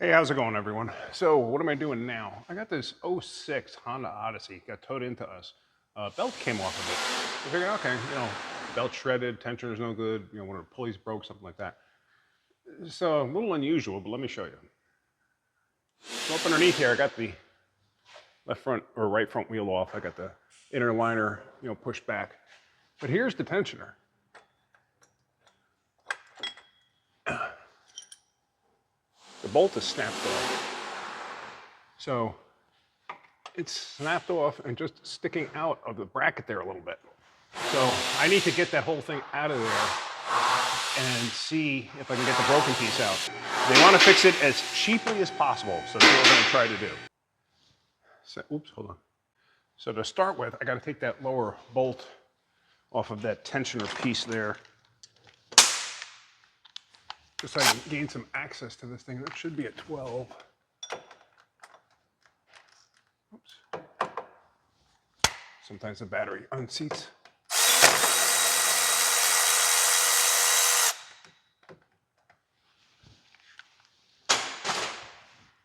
Hey, how's it going, everyone? So, what am I doing now? I got this '06 Honda Odyssey, got towed into us. Belt came off of it. I figured, okay, belt shredded, tensioner's no good, one of the pulleys broke, something like that. So, a little unusual, but let me show you. So, up underneath here, I got the left front or right front wheel off. I got the inner liner, pushed back. But here's the tensioner. The bolt is snapped off. So it's snapped off and just sticking out of the bracket there a little bit. So I need to get that whole thing out of there and see if I can get the broken piece out. They want to fix it as cheaply as possible, so that's what we're going to try to do. So, oops, hold on. So to start with, I got to take that lower bolt off of that tensioner piece there, just so I can gain some access to this thing. That should be a 12. Oops. Sometimes the battery unseats.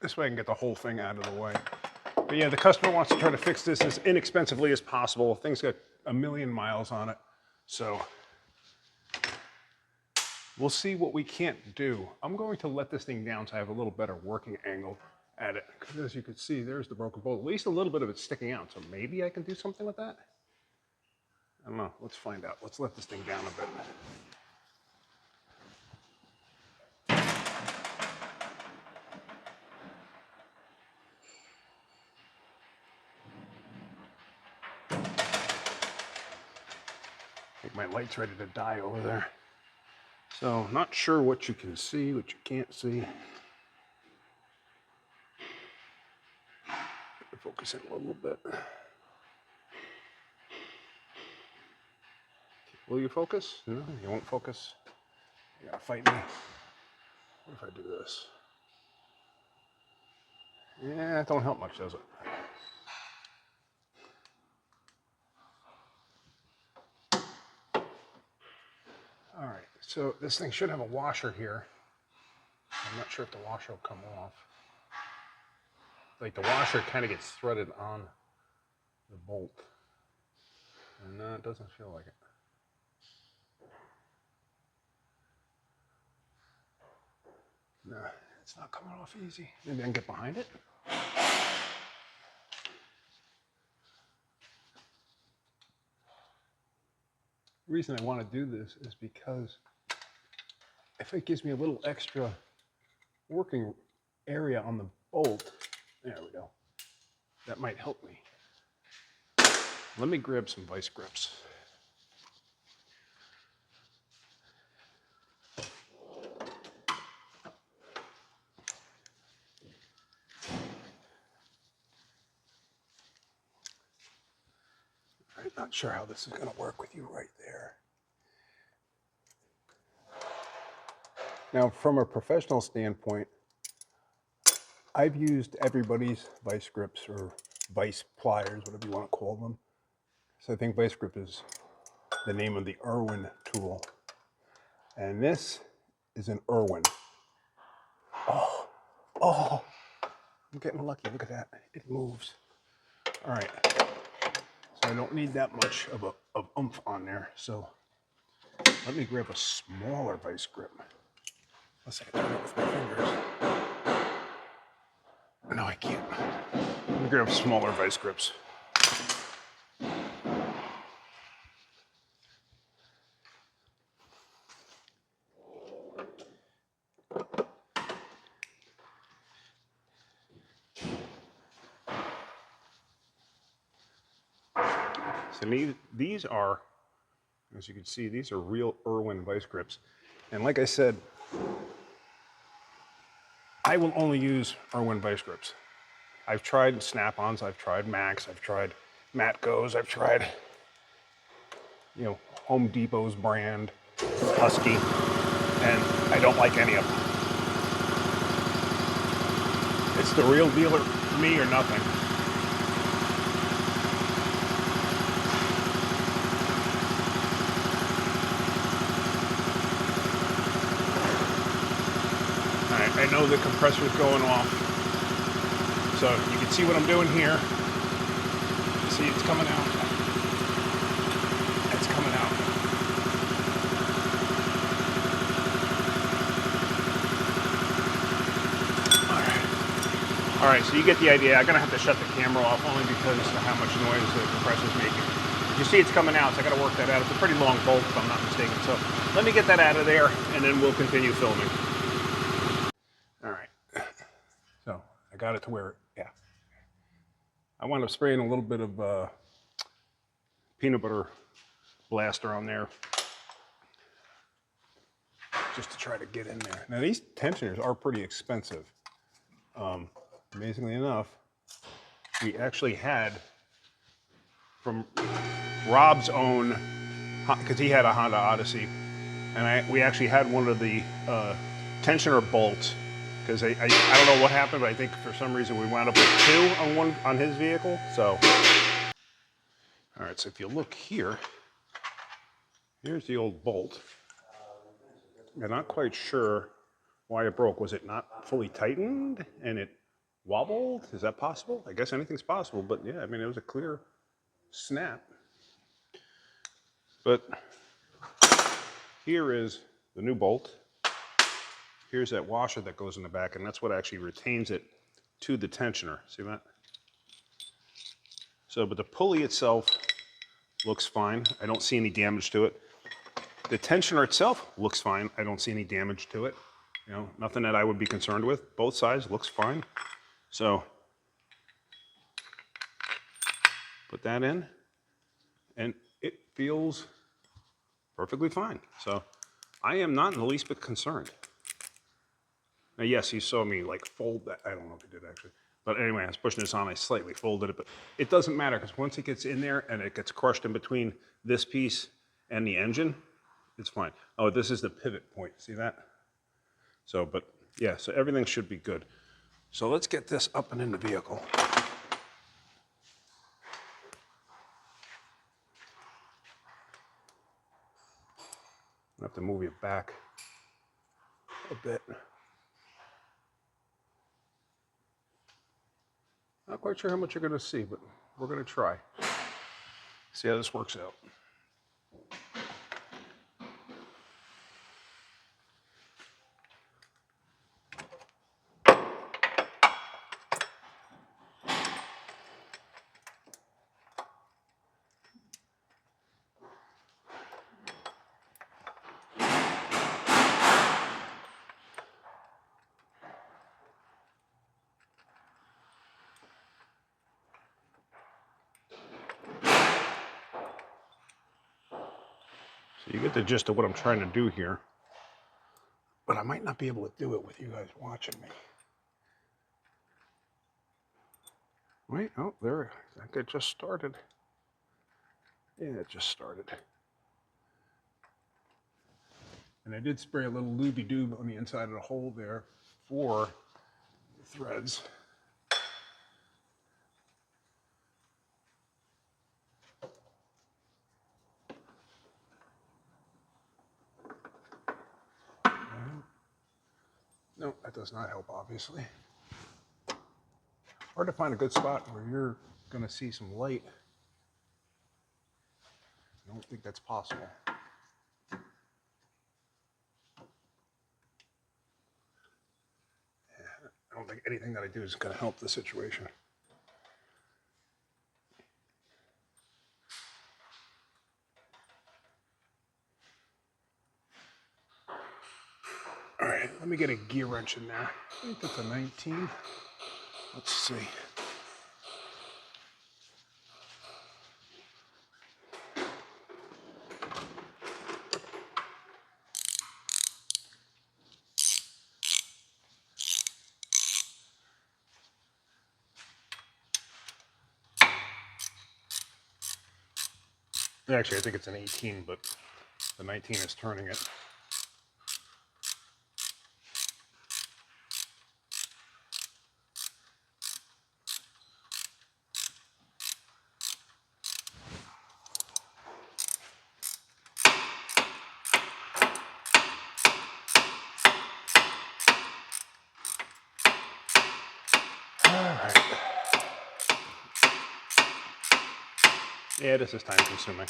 This way I can get the whole thing out of the way. But yeah, the customer wants to try to fix this as inexpensively as possible. Thing's got 1,000,000 miles on it. So we'll see what we can't do. I'm going to let this thing down so I have a little better working angle at it. Because as you can see, there's the broken bolt. At least a little bit of it's sticking out. So maybe I can do something with that. I don't know. Let's find out. Let's let this thing down a bit. I think my light's ready to die over there. So, not sure what you can see, what you can't see. Focus in a little bit. Will you focus? No, you won't focus. You gotta fight me. What if I do this? Yeah, it don't help much, does it? All right, so this thing should have a washer here. I'm not sure if the washer will come off. Like the washer kind of gets threaded on the bolt. And no, it doesn't feel like it. No, it's not coming off easy. Maybe I can get behind it. The reason I want to do this is because if it gives me a little extra working area on the bolt, there we go, that might help me. Let me grab some vice grips. I'm not sure how this is going to work with you right there. Now, from a professional standpoint, I've used everybody's vice grips or vice pliers, whatever you want to call them. So I think vice grip is the name of the Irwin tool. And this is an Irwin. Oh, I'm getting lucky. Look at that. It moves. All right. So I don't need that much of oomph on there. So let me grab a smaller vice grip. Unless I can turn it with my fingers. No, I can't. Let me grab smaller vice grips. So these are, as you can see, these are real Irwin vice grips. And like I said, I will only use Irwin vice grips. I've tried Snap-ons, I've tried Max, I've tried Matco's, I've tried, Home Depot's brand, Husky, and I don't like any of them. It's the real deal for me or nothing. I know the compressor's going off. So you can see what I'm doing here. See, it's coming out. It's coming out. All right, so you get the idea. I'm gonna have to shut the camera off only because of how much noise the compressor's making. You see it's coming out, so I gotta work that out. It's a pretty long bolt, if I'm not mistaken. So let me get that out of there, and then we'll continue filming. All right, so I got it to where, yeah. I wound up spraying a little bit of peanut butter blaster on there, just to try to get in there. Now these tensioners are pretty expensive. Amazingly enough, we actually had from Rob's own, because he had a Honda Odyssey, and we actually had one of the tensioner bolts, because I don't know what happened, but I think for some reason we wound up with two on his vehicle. So, all right, so if you look here, here's the old bolt. I'm not quite sure why it broke. Was it not fully tightened and it wobbled? Is that possible? I guess anything's possible, but yeah, I mean, it was a clear snap. But here is the new bolt. Here's that washer that goes in the back, and that's what actually retains it to the tensioner. See that? So, but the pulley itself looks fine. I don't see any damage to it. The tensioner itself looks fine. I don't see any damage to it. You know, nothing that I would be concerned with. Both sides looks fine. So, put that in, and it feels perfectly fine. So, I am not in the least bit concerned. Now, yes, you saw me like fold that. I don't know if you did actually. But anyway, I was pushing this on, I slightly folded it, but it doesn't matter because once it gets in there and it gets crushed in between this piece and the engine, it's fine. Oh, this is the pivot point, see that? So, but yeah, so everything should be good. So let's get this up and in the vehicle. I have to move it back a bit. Not quite sure how much you're going to see, but we're going to try. See how this works out. So you get the gist of what I'm trying to do here, but I might not be able to do it with you guys watching me. Wait, oh, there, I think it just started. Yeah, it just started. And I did spray a little looby-doob on the inside of the hole there for the threads. No, that does not help, obviously. Hard to find a good spot where you're going to see some light. I don't think that's possible. Yeah, I don't think anything that I do is going to help the situation. All right, let me get a gear wrench in there. I think that's a 19. Let's see. Actually, I think it's an 18, but the 19 is turning it. All right. Yeah, this is time consuming.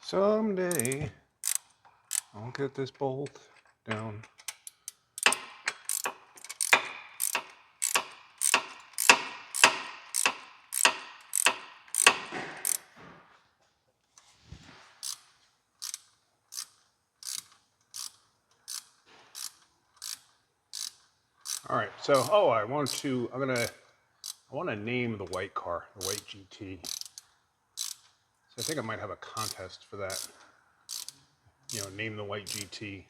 Someday I'll get this bolt down. All right, so I want to name the white car, the white GT. So I think I might have a contest for that. You know, name the white GT,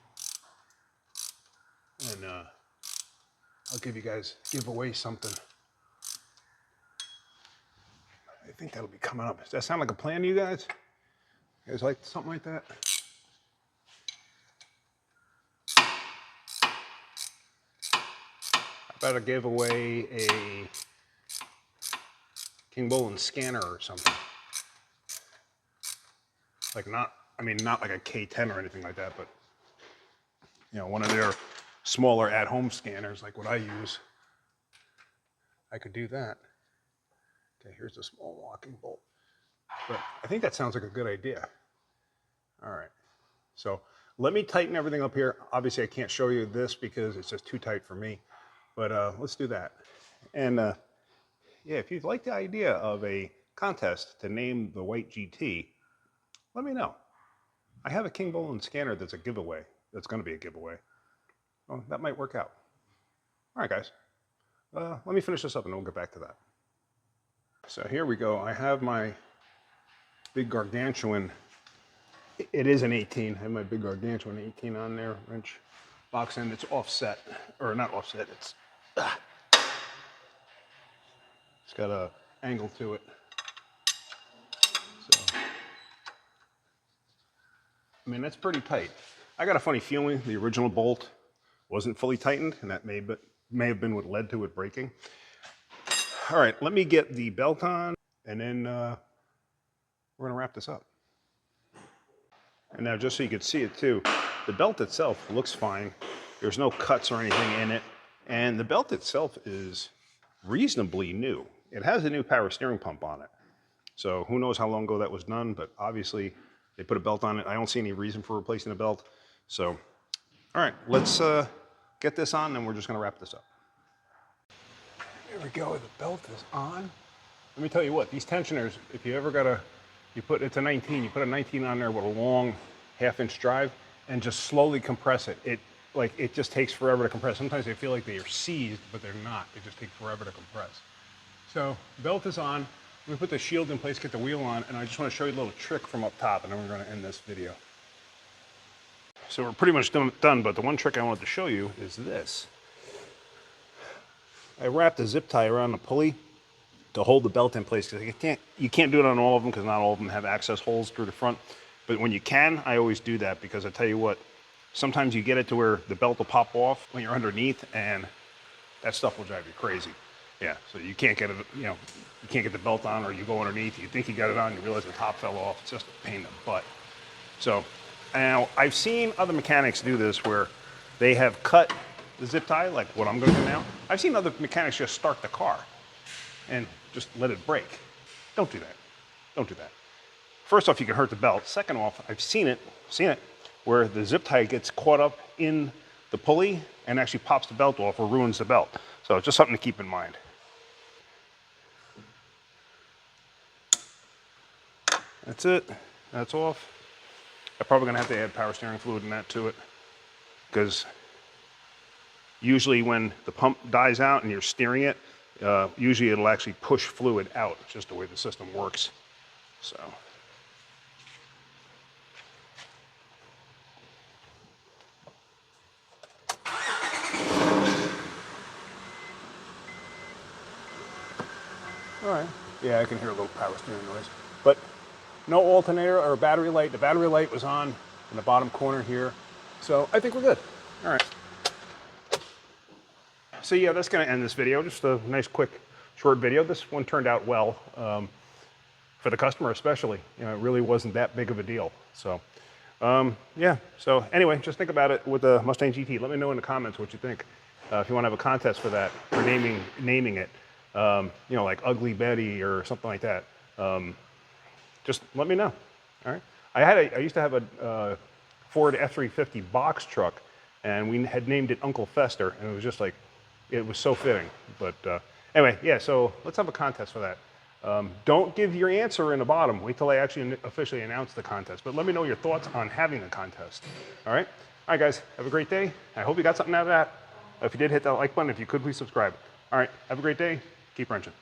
and I'll give away something. I think that'll be coming up. Does that sound like a plan to you guys? You guys like something like that? I better give away a King Bolin scanner or something. Like not like a K10 or anything like that, but you know, one of their smaller at-home scanners, like what I use. I could do that. Okay, here's the small walking bolt. But I think that sounds like a good idea. All right, so let me tighten everything up here. Obviously, I can't show you this because it's just too tight for me, but let's do that. And yeah, if you'd like the idea of a contest to name the white GT, let me know. I have a King Bolin scanner that's a giveaway. That's going to be a giveaway. Well, that might work out. All right, guys. Let me finish this up and we'll get back to that. So here we go. I have my big gargantuan. It is an 18. I have my big gargantuan 18 on there. Wrench box end. It's offset, or not offset. It's got a angle to it. So I mean, that's pretty tight. I got a funny feeling the original bolt wasn't fully tightened, and that may have been what led to it breaking. All right, let me get the belt on, and then we're gonna wrap this up. And now, just so you can see it too, the belt itself looks fine. There's no cuts or anything in it, and the belt itself is reasonably new. It has a new power steering pump on it. So who knows how long ago that was done, but obviously they put a belt on it. I don't see any reason for replacing the belt. So, all right, let's get this on, and we're just gonna wrap this up. Here we go, the belt is on. Let me tell you what, these tensioners, if you ever it's a 19, you put a 19 on there with a long half-inch drive and just slowly compress it. It just takes forever to compress. Sometimes they feel like they are seized, but they're not. They just take forever to compress. So, belt is on. Let me put the shield in place, get the wheel on, and I just want to show you a little trick from up top, and then we're going to end this video. So we're pretty much done, but the one trick I wanted to show you is this. I wrapped a zip tie around the pulley to hold the belt in place, because you can't do it on all of them, because not all of them have access holes through the front. But when you can, I always do that, because I tell you what, sometimes you get it to where the belt will pop off when you're underneath, and that stuff will drive you crazy. Yeah, so you can't get it, you can't get the belt on, or you go underneath, you think you got it on, you realize the top fell off. It's just a pain in the butt. So now I've seen other mechanics do this where they have cut the zip tie, like what I'm going to do now. I've seen other mechanics just start the car and just let it break. Don't do that. Don't do that. First off, you can hurt the belt. Second off, I've seen it where the zip tie gets caught up in the pulley and actually pops the belt off or ruins the belt. So it's just something to keep in mind. That's it. That's off. I'm probably going to have to add power steering fluid and that to it, because usually when the pump dies out and you're steering it, usually it'll actually push fluid out. It's just the way the system works. So. All right. Yeah, I can hear a little power steering noise. But no alternator or battery light. The battery light was on in the bottom corner here. So I think we're good. All right. So yeah, that's going to end this video. Just a nice, quick, short video. This one turned out well. for the customer especially, you know, it really wasn't that big of a deal. So, yeah. So anyway, just think about it with the Mustang GT. Let me know in the comments what you think. If you want to have a contest for that, for naming it, you know, like Ugly Betty or something like that. Just let me know. All right. I used to have a Ford F-350 box truck, and we had named it Uncle Fester, and it was just like, it was so fitting. But anyway, yeah. So let's have a contest for that. Don't give your answer in the bottom. Wait till I actually officially announce the contest. But let me know your thoughts on having the contest. All right? All right, guys. Have a great day. I hope you got something out of that. If you did, hit that like button. If you could, please subscribe. All right. Have a great day. Keep wrenching.